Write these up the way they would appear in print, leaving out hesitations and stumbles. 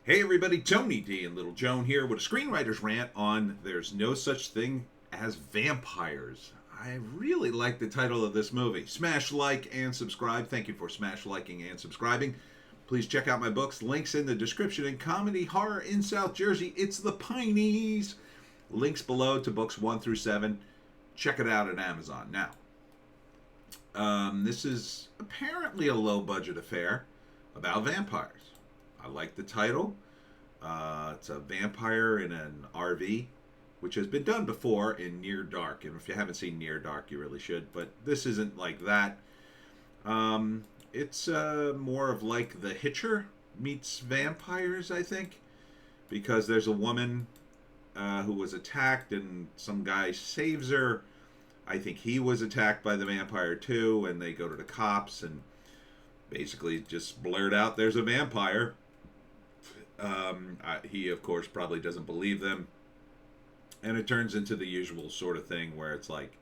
Hey everybody, Tony D and Little Joan here with a screenwriter's rant on There's No Such Thing as Vampires. I really like the title of this movie. Smash like and subscribe. Thank you for smash liking and subscribing. Please check out my books. Links in the description. In comedy horror in South Jersey, it's the Pineys. Links below to books 1 through 7. Check it out at Amazon. Now, this is apparently a low budget affair about vampires. I like the title. It's a vampire in an RV, which has been done before in Near Dark. And if you haven't seen Near Dark, you really should. But this isn't like that. It's more of like The Hitcher meets vampires, I think. Because there's a woman who was attacked and some guy saves her. I think he was attacked by the vampire too. And they go to the cops and basically just blurt out, "There's a vampire." He, of course, probably doesn't believe them. And it turns into the usual sort of thing where it's like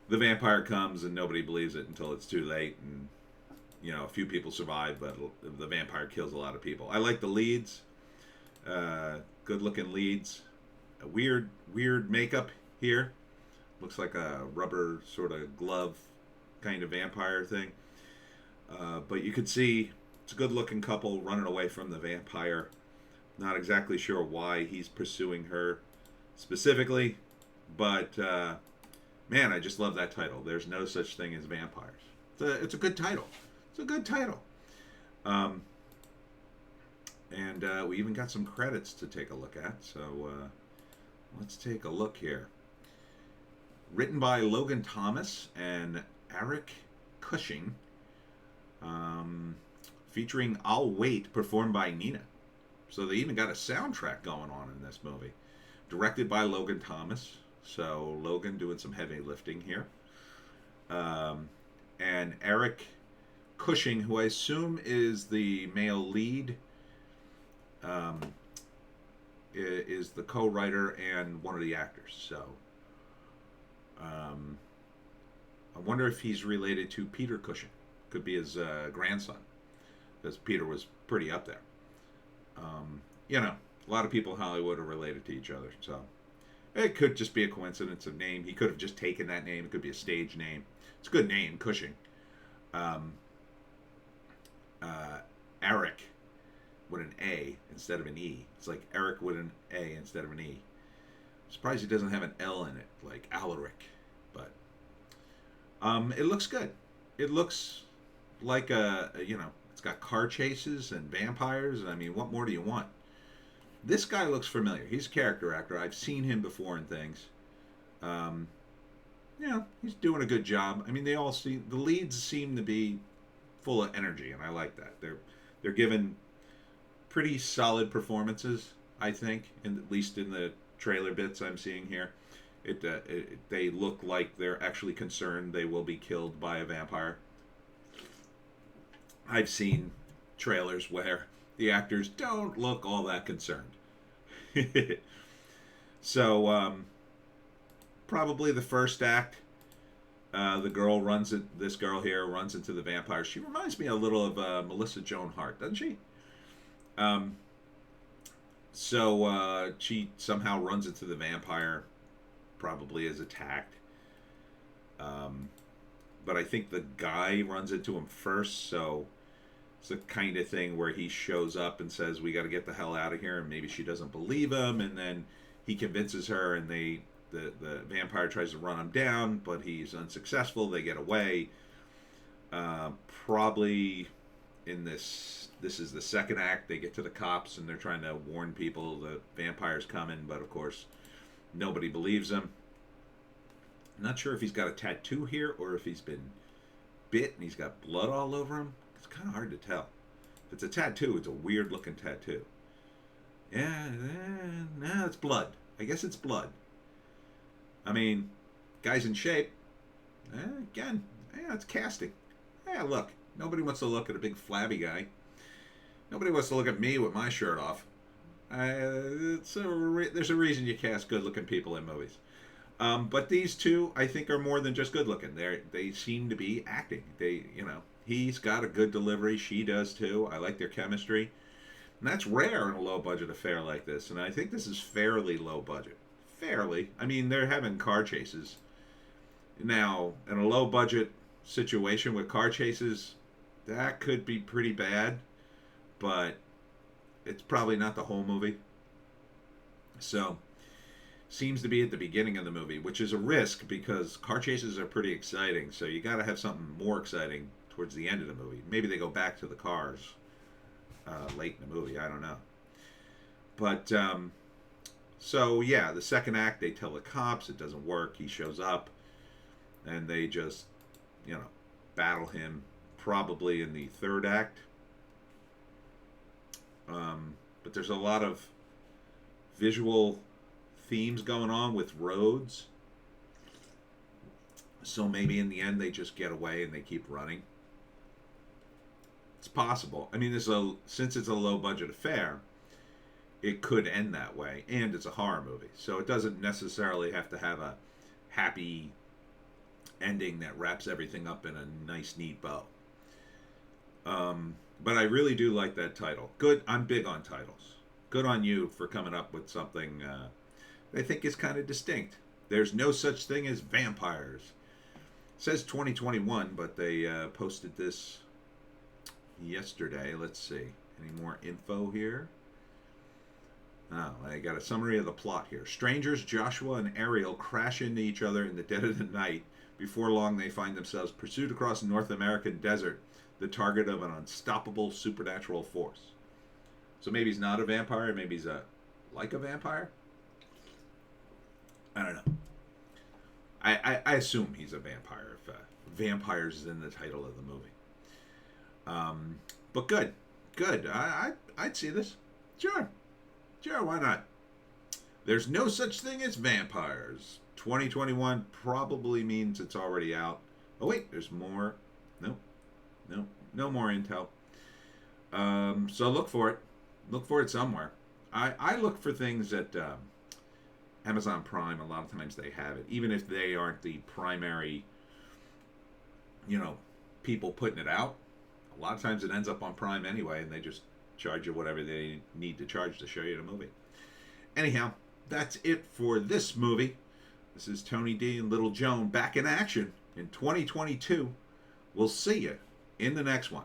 the vampire comes and nobody believes it until it's too late. And, you know, a few people survive, but the vampire kills a lot of people. I like the leads. Good-looking leads. A weird makeup here. Looks like a rubber sort of glove kind of vampire thing. But you could see it's a good-looking couple running away from the vampire. Not exactly sure why he's pursuing her specifically, but man, I just love that title. There's No Such Thing as Vampires. It's a good title. It's a good title. And we even got some credits to take a look at. So let's take a look here. Written by Logan Thomas and Eric Cushing. Featuring I'll Wait, performed by Nina. So they even got a soundtrack going on in this movie. Directed by Logan Thomas. So Logan doing some heavy lifting here. And Eric Cushing, who I assume is the male lead, is the co-writer and one of the actors. So I wonder if he's related to Peter Cushing. Could be his grandson, because Peter was pretty up there. You know, a lot of people in Hollywood are related to each other, so it could just be a coincidence of name. He could have just taken that name. It could be a stage name. It's a good name, Cushing. Eric with an A instead of an E. It's like Eric with an A instead of an E. I'm surprised he doesn't have an L in it, like Alaric. But it looks good. It looks like it's got car chases and vampires. I mean, what more do you want? This guy looks familiar. He's a character actor. I've seen him before in things. He's doing a good job. I mean, the leads seem to be full of energy, and I like that. They're given pretty solid performances, I think, at least in the trailer bits I'm seeing here. They look like they're actually concerned they will be killed by a vampire. I've seen trailers where the actors don't look all that concerned. So, probably the first act, this girl here runs into the vampire. She reminds me a little of Melissa Joan Hart, doesn't she? So she somehow runs into the vampire, probably is attacked. But I think the guy runs into him first, so it's the kind of thing where he shows up and says, "We got to get the hell out of here," and maybe she doesn't believe him, and then he convinces her, and the vampire tries to run him down, but he's unsuccessful. They get away. Probably in this is the second act. They get to the cops, and they're trying to warn people the vampire's coming, but of course, nobody believes him. I'm not sure if he's got a tattoo here or if he's been bit and he's got blood all over him. It's kind of hard to tell. If it's a tattoo, it's a weird looking tattoo. Yeah, no, it's blood. I guess it's blood. I mean, guy's in shape. Again, it's casting. Yeah, look. Nobody wants to look at a big flabby guy. Nobody wants to look at me with my shirt off. There's a reason you cast good looking people in movies. But these two, I think, are more than just good looking. They seem to be acting. He's got a good delivery. She does too. I like their chemistry. And that's rare in a low budget affair like this, and I think this is fairly low budget. Fairly. I mean, they're having car chases. Now, in a low budget situation with car chases, that could be pretty bad, but it's probably not the whole movie. So, seems to be at the beginning of the movie, which is a risk because car chases are pretty exciting. So you got to have something more exciting towards the end of the movie. Maybe they go back to the cars late in the movie. I don't know. But so yeah, the second act they tell the cops it doesn't work. He shows up, and they just battle him. Probably in the third act. But there's a lot of visual themes going on with roads, so maybe in the end they just get away and they keep running. It's possible. I mean, since it's a low budget affair, it could end that way, and it's a horror movie, so it doesn't necessarily have to have a happy ending that wraps everything up in a nice neat bow. But I really do like that title. Good. I'm big on titles. Good on you for coming up with something I think is kind of distinct. There's no such thing as vampires. It says 2021, but they posted this yesterday. Let's see. Any more info here? Oh, I got a summary of the plot here. Strangers Joshua and Ariel crash into each other in the dead of the night. Before long, they find themselves pursued across the North American desert, the target of an unstoppable supernatural force. So maybe he's not a vampire. Maybe he's like a vampire. I don't know. I assume he's a vampire if vampires is in the title of the movie. But good. I'd see this. Sure, why not? There's no such thing as vampires. 2021 probably means it's already out. Oh wait, there's more. No more intel. So look for it. Look for it somewhere. I look for things at Amazon Prime. A lot of times they have it, even if they aren't the primary, people putting it out. A lot of times it ends up on Prime anyway, and they just charge you whatever they need to charge to show you the movie. Anyhow, that's it for this movie. This is Tony D and Little Joan back in action in 2022. We'll see you in the next one.